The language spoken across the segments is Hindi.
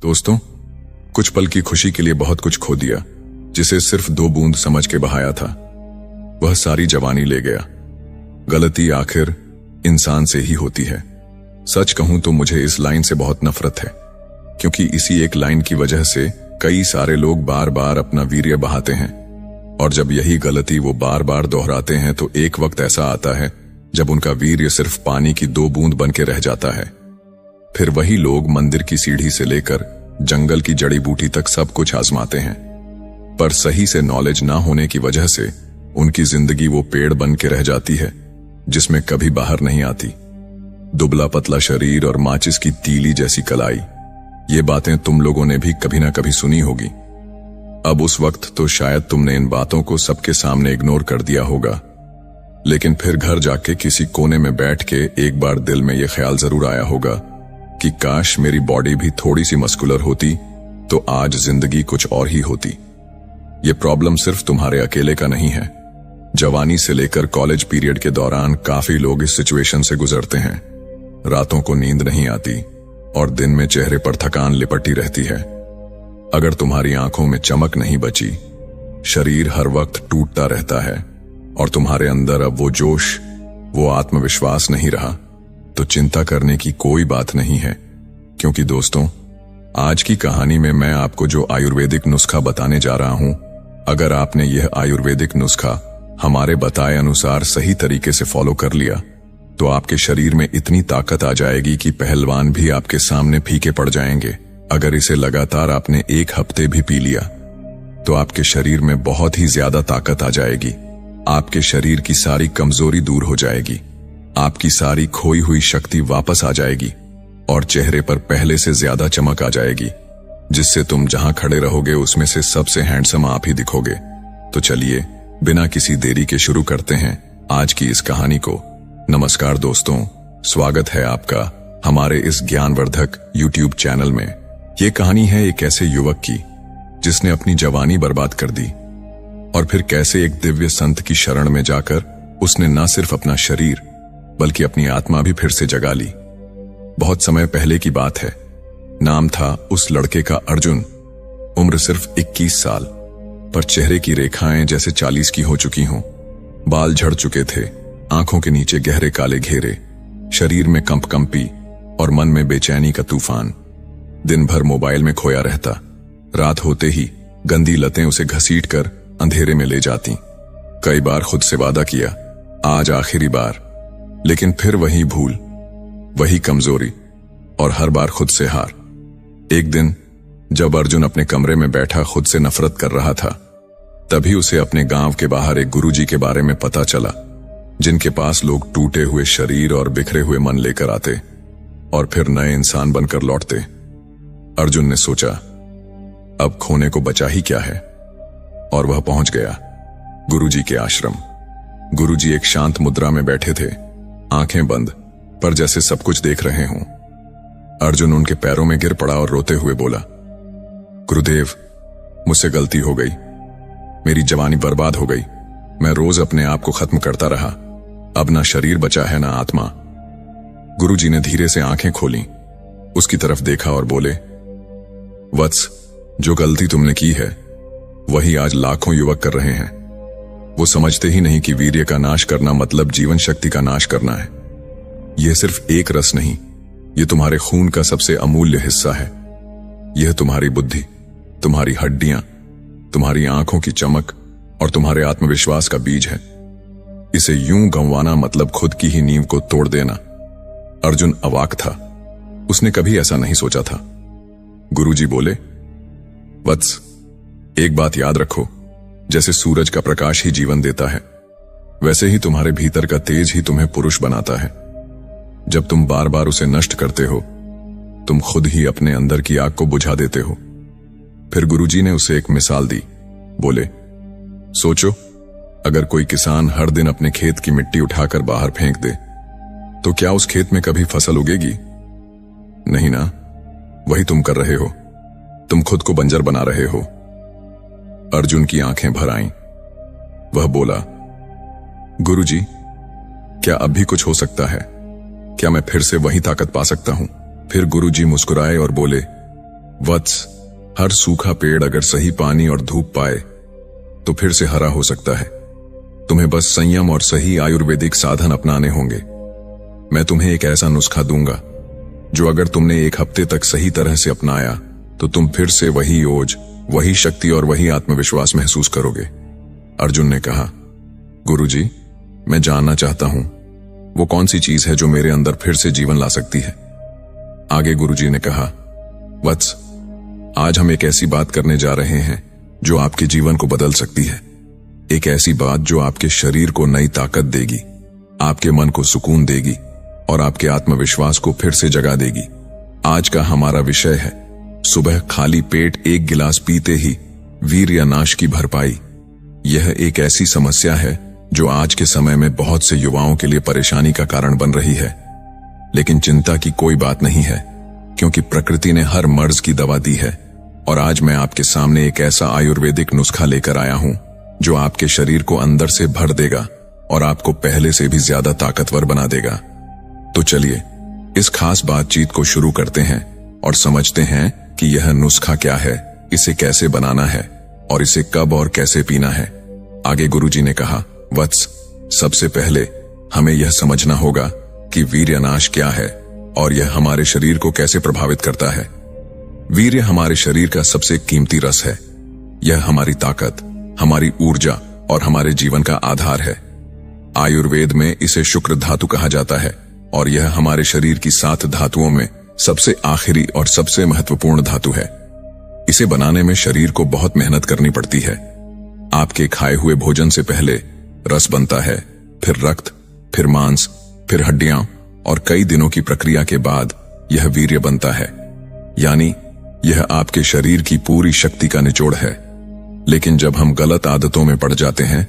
दोस्तों, कुछ पल की खुशी के लिए बहुत कुछ खो दिया, जिसे सिर्फ 2 बूंद समझ के बहाया था। वह सारी जवानी ले गया। गलती आखिर इंसान से ही होती है। सच कहूं तो मुझे इस लाइन से बहुत नफरत है, क्योंकि इसी एक लाइन की वजह से कई सारे लोग बार बार अपना वीर्य बहाते हैं, और जब यही गलती वो बार बार दोहराते हैं तो एक वक्त ऐसा आता है जब उनका वीर्य सिर्फ पानी की 2 बूंद बन के रह जाता है। फिर वही लोग मंदिर की सीढ़ी से लेकर जंगल की जड़ी बूटी तक सब कुछ आजमाते हैं, पर सही से नॉलेज ना होने की वजह से उनकी जिंदगी वो पेड़ बन के रह जाती है जिसमें कभी बाहर नहीं आती। दुबला पतला शरीर और माचिस की तीली जैसी कलाई, ये बातें तुम लोगों ने भी कभी ना कभी सुनी होगी। अब उस वक्त तो शायद तुमने इन बातों को सबके सामने इग्नोर कर दिया होगा, लेकिन फिर घर जाके किसी कोने में बैठ के एक बार दिल में यह ख्याल जरूर आया होगा कि काश मेरी बॉडी भी थोड़ी सी मस्कुलर होती तो आज जिंदगी कुछ और ही होती। ये प्रॉब्लम सिर्फ तुम्हारे अकेले का नहीं है। जवानी से लेकर कॉलेज पीरियड के दौरान काफी लोग इस सिचुएशन से गुजरते हैं। रातों को नींद नहीं आती और दिन में चेहरे पर थकान लिपटी रहती है। अगर तुम्हारी आंखों में चमक नहीं बची, शरीर हर वक्त टूटता रहता है और तुम्हारे अंदर अब वो जोश, वो आत्मविश्वास नहीं रहा, तो चिंता करने की कोई बात नहीं है। क्योंकि दोस्तों, आज की कहानी में मैं आपको जो आयुर्वेदिक नुस्खा बताने जा रहा हूं, अगर आपने यह आयुर्वेदिक नुस्खा हमारे बताए अनुसार सही तरीके से फॉलो कर लिया तो आपके शरीर में इतनी ताकत आ जाएगी कि पहलवान भी आपके सामने फीके पड़ जाएंगे। अगर इसे लगातार आपने 1 हफ्ते भी पी लिया तो आपके शरीर में बहुत ही ज्यादा ताकत आ जाएगी। आपके शरीर की सारी कमजोरी दूर हो जाएगी, आपकी सारी खोई हुई शक्ति वापस आ जाएगी और चेहरे पर पहले से ज्यादा चमक आ जाएगी, जिससे तुम जहां खड़े रहोगे उसमें से सबसे हैंडसम आप ही दिखोगे। तो चलिए बिना किसी देरी के शुरू करते हैं आज की इस कहानी को। नमस्कार दोस्तों, स्वागत है आपका हमारे इस ज्ञानवर्धक YouTube चैनल में। ये कहानी है एक ऐसे युवक की जिसने अपनी जवानी बर्बाद कर दी और फिर कैसे एक दिव्य संत की शरण में जाकर उसने न सिर्फ अपना शरीर बल्कि अपनी आत्मा भी फिर से जगा ली। बहुत समय पहले की बात है। नाम था उस लड़के का अर्जुन। उम्र सिर्फ 21 साल, पर चेहरे की रेखाएं जैसे 40 की हो चुकी हों। बाल झड़ चुके थे, आंखों के नीचे गहरे काले घेरे, शरीर में कंपकंपी और मन में बेचैनी का तूफान। दिन भर मोबाइल में खोया रहता। रात होते ही गंदी लतें उसे घसीट कर अंधेरे में ले जाती। कई बार खुद से वादा किया, आज आखिरी बार, लेकिन फिर वही भूल, वही कमजोरी और हर बार खुद से हार। एक दिन जब अर्जुन अपने कमरे में बैठा खुद से नफरत कर रहा था, तभी उसे अपने गांव के बाहर एक गुरुजी के बारे में पता चला, जिनके पास लोग टूटे हुए शरीर और बिखरे हुए मन लेकर आते और फिर नए इंसान बनकर लौटते। अर्जुन ने सोचा, अब खोने को बचा ही क्या है, और वह पहुंच गया गुरुजी के आश्रम। गुरुजी एक शांत मुद्रा में बैठे थे, आंखें बंद, पर जैसे सब कुछ देख रहे हों। अर्जुन उनके पैरों में गिर पड़ा और रोते हुए बोला, गुरुदेव, मुझसे गलती हो गई, मेरी जवानी बर्बाद हो गई। मैं रोज अपने आप को खत्म करता रहा, अब ना शरीर बचा है ना आत्मा। गुरुजी ने धीरे से आंखें खोली, उसकी तरफ देखा और बोले, वत्स, जो गलती तुमने की है वही आज लाखों युवक कर रहे हैं। वो समझते ही नहीं कि वीर्य का नाश करना मतलब जीवन शक्ति का नाश करना है। यह सिर्फ एक रस नहीं, यह तुम्हारे खून का सबसे अमूल्य हिस्सा है। यह तुम्हारी बुद्धि, तुम्हारी हड्डियां, तुम्हारी आंखों की चमक और तुम्हारे आत्मविश्वास का बीज है। इसे यूं गंवाना मतलब खुद की ही नींव को तोड़ देना। अर्जुन अवाक था, उसने कभी ऐसा नहीं सोचा था। गुरुजी बोले, वत्स, एक बात याद रखो, जैसे सूरज का प्रकाश ही जीवन देता है, वैसे ही तुम्हारे भीतर का तेज ही तुम्हें पुरुष बनाता है। जब तुम बार बार उसे नष्ट करते हो, तुम खुद ही अपने अंदर की आग को बुझा देते हो। फिर गुरुजी ने उसे एक मिसाल दी। बोले, सोचो, अगर कोई किसान हर दिन अपने खेत की मिट्टी उठाकर बाहर फेंक दे तो क्या उस खेत में कभी फसल उगेगी? नहीं ना। वही तुम कर रहे हो, तुम खुद को बंजर बना रहे हो। अर्जुन की आंखें भर आईं। वह बोला, गुरुजी, क्या अब भी कुछ हो सकता है? क्या मैं फिर से वही ताकत पा सकता हूं? फिर गुरुजी मुस्कुराए और बोले, वत्स, हर सूखा पेड़ अगर सही पानी और धूप पाए तो फिर से हरा हो सकता है। तुम्हें बस संयम और सही आयुर्वेदिक साधन अपनाने होंगे। मैं तुम्हें एक ऐसा नुस्खा दूंगा जो अगर तुमने एक हफ्ते तक सही तरह से अपनाया तो तुम फिर से वही ओज, वही शक्ति और वही आत्मविश्वास महसूस करोगे। अर्जुन ने कहा, गुरुजी, मैं जानना चाहता हूं वो कौन सी चीज है जो मेरे अंदर फिर से जीवन ला सकती है। आगे गुरुजी ने कहा, वत्स, आज हम एक ऐसी बात करने जा रहे हैं जो आपके जीवन को बदल सकती है। एक ऐसी बात जो आपके शरीर को नई ताकत देगी, आपके मन को सुकून देगी और आपके आत्मविश्वास को फिर से जगा देगी। आज का हमारा विषय है सुबह खाली पेट एक गिलास पीते ही वीर्य नाश की भरपाई। यह एक ऐसी समस्या है जो आज के समय में बहुत से युवाओं के लिए परेशानी का कारण बन रही है। लेकिन चिंता की कोई बात नहीं है, क्योंकि प्रकृति ने हर मर्ज की दवा दी है। और आज मैं आपके सामने एक ऐसा आयुर्वेदिक नुस्खा लेकर आया हूं जो आपके शरीर को अंदर से भर देगा और आपको पहले से भी ज्यादा ताकतवर बना देगा। तो चलिए इस खास बातचीत को शुरू करते हैं और समझते हैं कि यह नुस्खा क्या है, इसे कैसे बनाना है और इसे कब और कैसे पीना है। आगे गुरुजी ने कहा, वत्स, सबसे पहले हमें यह समझना होगा कि वीर्यनाश क्या है और यह हमारे शरीर को कैसे प्रभावित करता है। वीर्य हमारे शरीर का सबसे कीमती रस है। यह हमारी ताकत, हमारी ऊर्जा और हमारे जीवन का आधार है। आयुर्वेद में इसे शुक्र धातु कहा जाता है और यह हमारे शरीर की 7 धातुओं में सबसे आखिरी और सबसे महत्वपूर्ण धातु है। इसे बनाने में शरीर को बहुत मेहनत करनी पड़ती है। आपके खाए हुए भोजन से पहले रस बनता है, फिर रक्त, फिर मांस, फिर हड्डियां और कई दिनों की प्रक्रिया के बाद यह वीर्य बनता है। यानी यह आपके शरीर की पूरी शक्ति का निचोड़ है। लेकिन जब हम गलत आदतों में पड़ जाते हैं,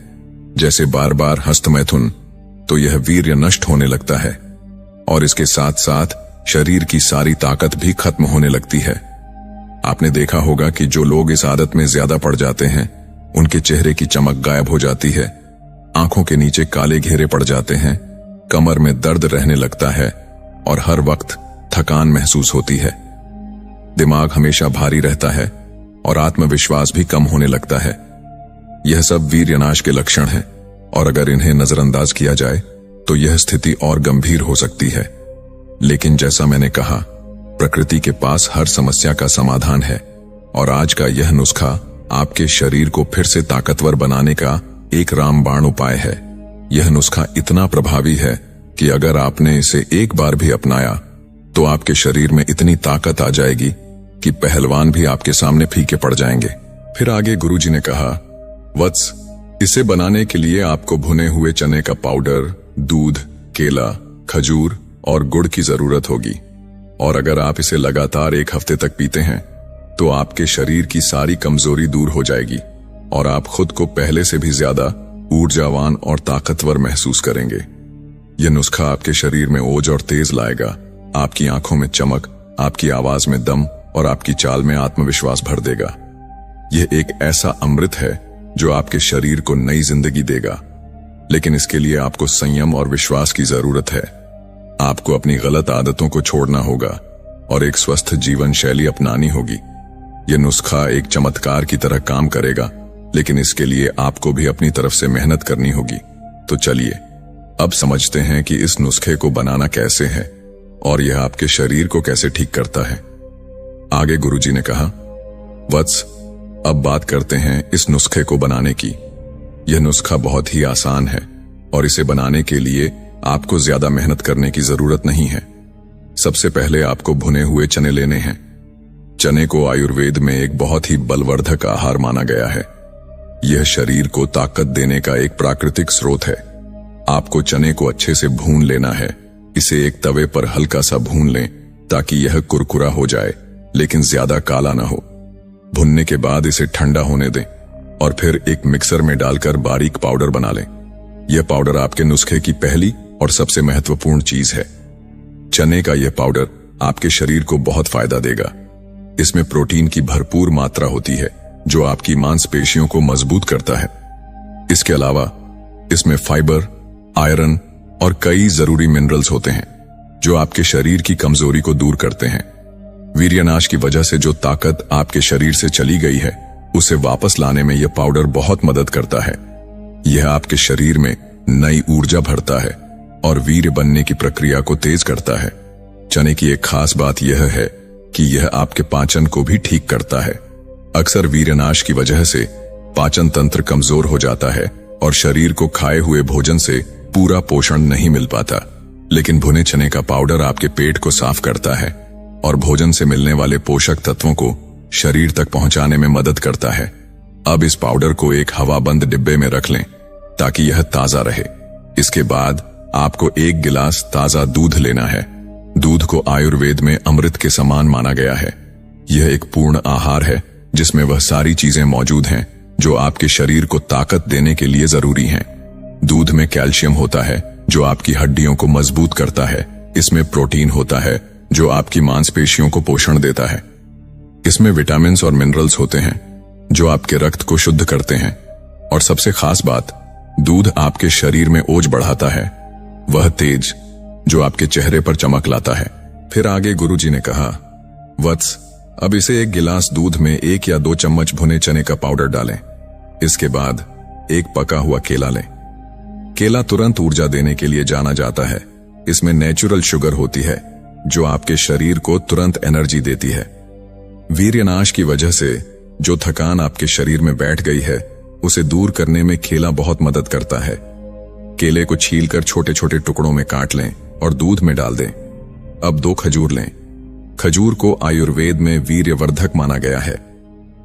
जैसे बार बार हस्तमैथुन, तो यह वीर्य नष्ट होने लगता है और इसके साथ साथ शरीर की सारी ताकत भी खत्म होने लगती है। आपने देखा होगा कि जो लोग इस आदत में ज्यादा पड़ जाते हैं, उनके चेहरे की चमक गायब हो जाती है, आंखों के नीचे काले घेरे पड़ जाते हैं, कमर में दर्द रहने लगता है और हर वक्त थकान महसूस होती है। दिमाग हमेशा भारी रहता है और आत्मविश्वास भी कम होने लगता है। यह सब वीर्यनाश के लक्षण हैं और अगर इन्हें नजरअंदाज किया जाए तो यह स्थिति और गंभीर हो सकती है। लेकिन जैसा मैंने कहा, प्रकृति के पास हर समस्या का समाधान है और आज का यह नुस्खा आपके शरीर को फिर से ताकतवर बनाने का एक रामबाण उपाय है। यह नुस्खा इतना प्रभावी है कि अगर आपने इसे एक बार भी अपनाया तो आपके शरीर में इतनी ताकत आ जाएगी कि पहलवान भी आपके सामने फीके पड़ जाएंगे। फिर आगे गुरुजी ने कहा, वत्स, इसे बनाने के लिए आपको भुने हुए चने का पाउडर, दूध, केला, खजूर और गुड़ की जरूरत होगी। और अगर आप इसे लगातार एक हफ्ते तक पीते हैं तो आपके शरीर की सारी कमजोरी दूर हो जाएगी और आप खुद को पहले से भी ज्यादा ऊर्जावान और ताकतवर महसूस करेंगे। यह नुस्खा आपके शरीर में ओज और तेज लाएगा, आपकी आंखों में चमक, आपकी आवाज में दम और आपकी चाल में आत्मविश्वास भर देगा। यह एक ऐसा अमृत है जो आपके शरीर को नई जिंदगी देगा। लेकिन इसके लिए आपको संयम और विश्वास की जरूरत है। आपको अपनी गलत आदतों को छोड़ना होगा और एक स्वस्थ जीवन शैली अपनानी होगी। यह नुस्खा एक चमत्कार की तरह काम करेगा, लेकिन इसके लिए आपको भी अपनी तरफ से मेहनत करनी होगी। तो चलिए अब समझते हैं कि इस नुस्खे को बनाना कैसे है और यह आपके शरीर को कैसे ठीक करता है। आगे गुरुजी ने कहा, वत्स, अब बात करते हैं इस नुस्खे को बनाने की। यह नुस्खा बहुत ही आसान है और इसे बनाने के लिए आपको ज्यादा मेहनत करने की जरूरत नहीं है। सबसे पहले आपको भुने हुए चने लेने हैं। चने को आयुर्वेद में एक बहुत ही बलवर्धक आहार माना गया है। यह शरीर को ताकत देने का एक प्राकृतिक स्रोत है। आपको चने को अच्छे से भून लेना है। इसे एक तवे पर हल्का सा भून लें ताकि यह कुरकुरा हो जाए, लेकिन ज्यादा काला ना हो। भुनने के बाद इसे ठंडा होने दें और फिर एक मिक्सर में डालकर बारीक पाउडर बना लें। यह पाउडर आपके नुस्खे की पहली और सबसे महत्वपूर्ण चीज है। चने का यह पाउडर आपके शरीर को बहुत फायदा देगा। इसमें प्रोटीन की भरपूर मात्रा होती है जो आपकी मांसपेशियों को मजबूत करता है। इसके अलावा इसमें फाइबर, आयरन और कई जरूरी मिनरल्स होते हैं जो आपके शरीर की कमजोरी को दूर करते हैं। वीर्यनाश की वजह से जो ताकत आपके शरीर से चली गई है उसे वापस लाने में यह पाउडर बहुत मदद करता है। यह आपके शरीर में नई ऊर्जा भरता है और वीर्य बनने की प्रक्रिया को तेज करता है। चने की एक खास बात यह है कि यह आपके पाचन को भी ठीक करता है। अक्सर वीर्यनाश की वजह से पाचन तंत्र कमजोर हो जाता है और शरीर को खाए हुए भोजन से पूरा पोषण नहीं मिल पाता, लेकिन भुने चने का पाउडर आपके पेट को साफ करता है और भोजन से मिलने वाले पोषक तत्वों को शरीर तक पहुंचाने में मदद करता है। अब इस पाउडर को एक हवाबंद डिब्बे में रख लें ताकि यह ताजा रहे। इसके बाद आपको 1 गिलास ताजा दूध लेना है। दूध को आयुर्वेद में अमृत के समान माना गया है। यह एक पूर्ण आहार है जिसमें वह सारी चीजें मौजूद हैं जो आपके शरीर को ताकत देने के लिए जरूरी हैं। दूध में कैल्शियम होता है जो आपकी हड्डियों को मजबूत करता है। इसमें प्रोटीन होता है जो आपकी मांसपेशियों को पोषण देता है। इसमें विटामिन्स और मिनरल्स होते हैं जो आपके रक्त को शुद्ध करते हैं। और सबसे खास बात, दूध आपके शरीर में ओज बढ़ाता है, वह तेज जो आपके चेहरे पर चमक लाता है। फिर आगे गुरुजी ने कहा, वत्स, अब इसे 1 गिलास दूध में 1 या 2 चम्मच भुने चने का पाउडर डालें। इसके बाद 1 पका हुआ केला लें। केला तुरंत ऊर्जा देने के लिए जाना जाता है। इसमें नेचुरल शुगर होती है जो आपके शरीर को तुरंत एनर्जी देती है। वीर्यनाश की वजह से जो थकान आपके शरीर में बैठ गई है उसे दूर करने में केला बहुत मदद करता है। केले को छीलकर छोटे छोटे टुकड़ों में काट लें और दूध में डाल दें। अब 2 खजूर लें। खजूर को आयुर्वेद में वीर्यवर्धक माना गया है।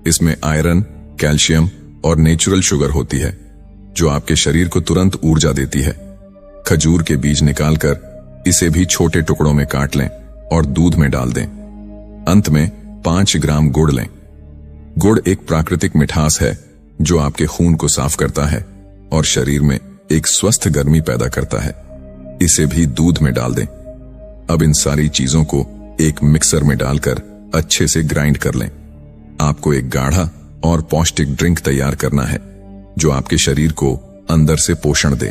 इसमें आयरन, कैल्शियम और नेचुरल शुगर होती है जो आपके शरीर को तुरंत ऊर्जा देती है। खजूर के बीज निकालकर इसे भी छोटे टुकड़ों में काट लें और दूध में डाल दें। अंत में 5 ग्राम गुड़ लें। गुड़ एक प्राकृतिक मिठास है जो आपके खून को साफ करता है और शरीर में एक स्वस्थ गर्मी पैदा करता है। इसे भी दूध में डाल दें। अब इन सारी चीजों को एक मिक्सर में डालकर अच्छे से ग्राइंड कर लें। आपको एक गाढ़ा और पौष्टिक ड्रिंक तैयार करना है जो आपके शरीर को अंदर से पोषण दे।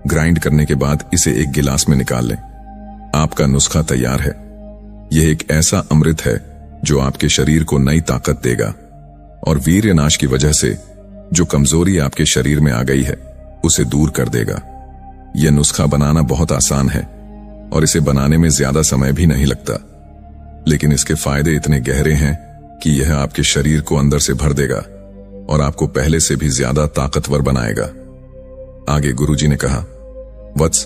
ग्राइंड करने के बाद इसे एक गिलास में निकाल लें। आपका नुस्खा तैयार है। यह एक ऐसा अमृत है जो आपके शरीर को नई ताकत देगा और वीर्यनाश की वजह से जो कमजोरी आपके शरीर में आ गई है उसे दूर कर देगा। यह नुस्खा बनाना बहुत आसान है और इसे बनाने में ज्यादा समय भी नहीं लगता, लेकिन इसके फायदे इतने गहरे हैं कि यह आपके शरीर को अंदर से भर देगा और आपको पहले से भी ज्यादा ताकतवर बनाएगा। आगे गुरुजी ने कहा, वत्स,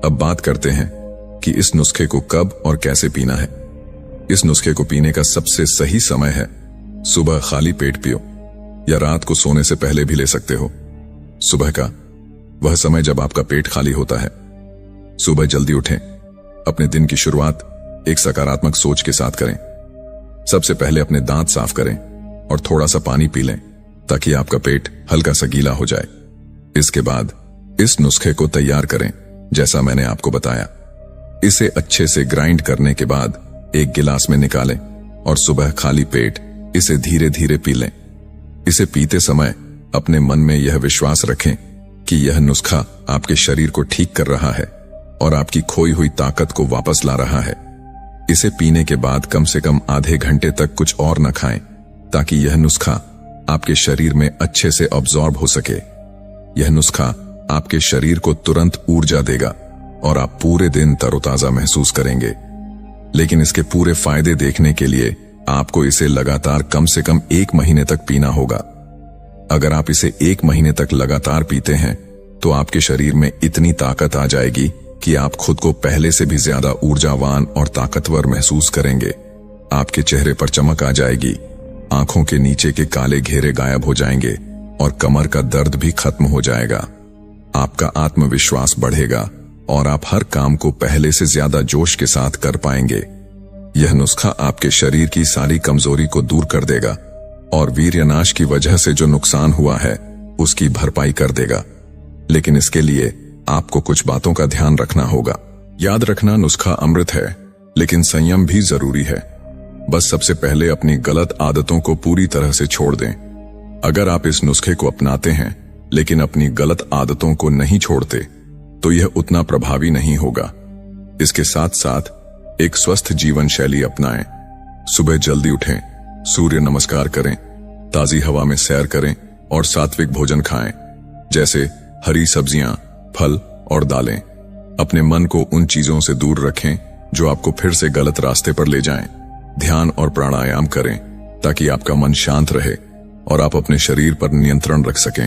अब बात करते हैं कि इस नुस्खे को कब और कैसे पीना है। इस नुस्खे को पीने का सबसे सही समय है सुबह खाली पेट पियो या रात को सोने से पहले भी ले सकते हो। सुबह का वह समय जब आपका पेट खाली होता है। सुबह जल्दी उठें। अपने दिन की शुरुआत एक सकारात्मक सोच के साथ करें। सबसे पहले अपने दांत साफ करें और थोड़ा सा पानी पी लें ताकि आपका पेट हल्का सा गीला हो जाए। इसके बाद इस नुस्खे को तैयार करें जैसा मैंने आपको बताया। इसे अच्छे से ग्राइंड करने के बाद 1 गिलास में निकालें और सुबह खाली पेट इसे धीरे धीरे पी लें। इसे पीते समय अपने मन में यह विश्वास रखें कि यह नुस्खा आपके शरीर को ठीक कर रहा है और आपकी खोई हुई ताकत को वापस ला रहा है। इसे पीने के बाद कम से कम आधे घंटे तक कुछ और न खाएं ताकि यह नुस्खा आपके शरीर में अच्छे से अब्सॉर्ब हो सके। यह नुस्खा आपके शरीर को तुरंत ऊर्जा देगा और आप पूरे दिन तरोताजा महसूस करेंगे। लेकिन इसके पूरे फायदे देखने के लिए आपको इसे लगातार कम से कम 1 महीने तक पीना होगा। अगर आप इसे 1 महीने तक लगातार पीते हैं तो आपके शरीर में इतनी ताकत आ जाएगी कि आप खुद को पहले से भी ज्यादा ऊर्जावान और ताकतवर महसूस करेंगे। आपके चेहरे पर चमक आ जाएगी, आंखों के नीचे के काले घेरे गायब हो जाएंगे और कमर का दर्द भी खत्म हो जाएगा। आपका आत्मविश्वास बढ़ेगा और आप हर काम को पहले से ज्यादा जोश के साथ कर पाएंगे। यह नुस्खा आपके शरीर की सारी कमजोरी को दूर कर देगा और वीर्यनाश की वजह से जो नुकसान हुआ है उसकी भरपाई कर देगा। लेकिन इसके लिए आपको कुछ बातों का ध्यान रखना होगा। याद रखना, नुस्खा अमृत है लेकिन संयम भी जरूरी है। बस सबसे पहले अपनी गलत आदतों को पूरी तरह से छोड़ दें। अगर आप इस नुस्खे को अपनाते हैं लेकिन अपनी गलत आदतों को नहीं छोड़ते तो यह उतना प्रभावी नहीं होगा। इसके साथ साथ एक स्वस्थ जीवन शैली अपनाएं। सुबह जल्दी उठें, सूर्य नमस्कार करें, ताजी हवा में सैर करें और सात्विक भोजन खाएं, जैसे हरी सब्जियां, फल और दालें। अपने मन को उन चीजों से दूर रखें जो आपको फिर से गलत रास्ते पर ले जाएं। ध्यान और प्राणायाम करें ताकि आपका मन शांत रहे और आप अपने शरीर पर नियंत्रण रख सकें।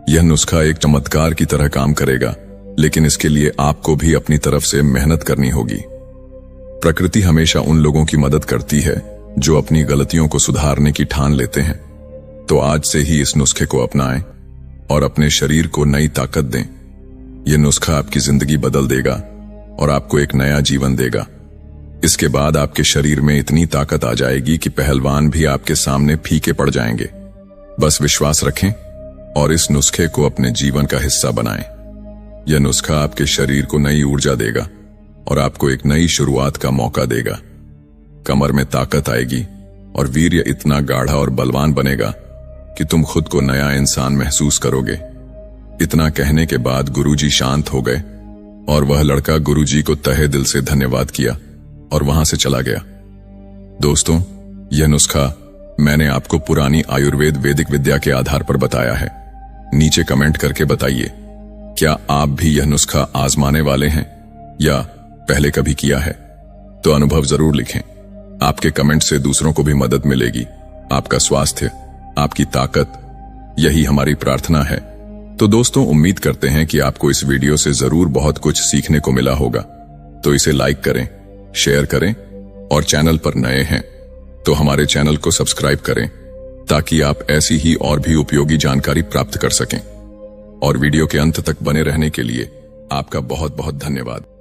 यह नुस्खा एक चमत्कार की तरह काम करेगा, लेकिन इसके लिए आपको भी अपनी तरफ से मेहनत करनी होगी। प्रकृति हमेशा उन लोगों की मदद करती है जो अपनी गलतियों को सुधारने की ठान लेते हैं। तो आज से ही इस नुस्खे को अपनाएं और अपने शरीर को नई ताकत दें। यह नुस्खा आपकी जिंदगी बदल देगा और आपको एक नया जीवन देगा। इसके बाद आपके शरीर में इतनी ताकत आ जाएगी कि पहलवान भी आपके सामने फीके पड़ जाएंगे। बस विश्वास रखें और इस नुस्खे को अपने जीवन का हिस्सा बनाएं। यह नुस्खा आपके शरीर को नई ऊर्जा देगा और आपको एक नई शुरुआत का मौका देगा। कमर में ताकत आएगी और वीर्य इतना गाढ़ा और बलवान बनेगा कि तुम खुद को नया इंसान महसूस करोगे। इतना कहने के बाद गुरुजी शांत हो गए और वह लड़का गुरुजी को तहे दिल से धन्यवाद किया और वहां से चला गया। दोस्तों, यह नुस्खा मैंने आपको पुरानी आयुर्वेद वैदिक विद्या के आधार पर बताया है। नीचे कमेंट करके बताइए, क्या आप भी यह नुस्खा आजमाने वाले हैं या पहले कभी किया है? तो अनुभव जरूर लिखें। आपके कमेंट से दूसरों को भी मदद मिलेगी। आपका स्वास्थ्य, आपकी ताकत, यही हमारी प्रार्थना है। तो दोस्तों, उम्मीद करते हैं कि आपको इस वीडियो से जरूर बहुत कुछ सीखने को मिला होगा। तो इसे लाइक करें, शेयर करें और चैनल पर नए हैं तो हमारे चैनल को सब्सक्राइब करें ताकि आप ऐसी ही और भी उपयोगी जानकारी प्राप्त कर सकें। और वीडियो के अंत तक बने रहने के लिए आपका बहुत बहुत धन्यवाद।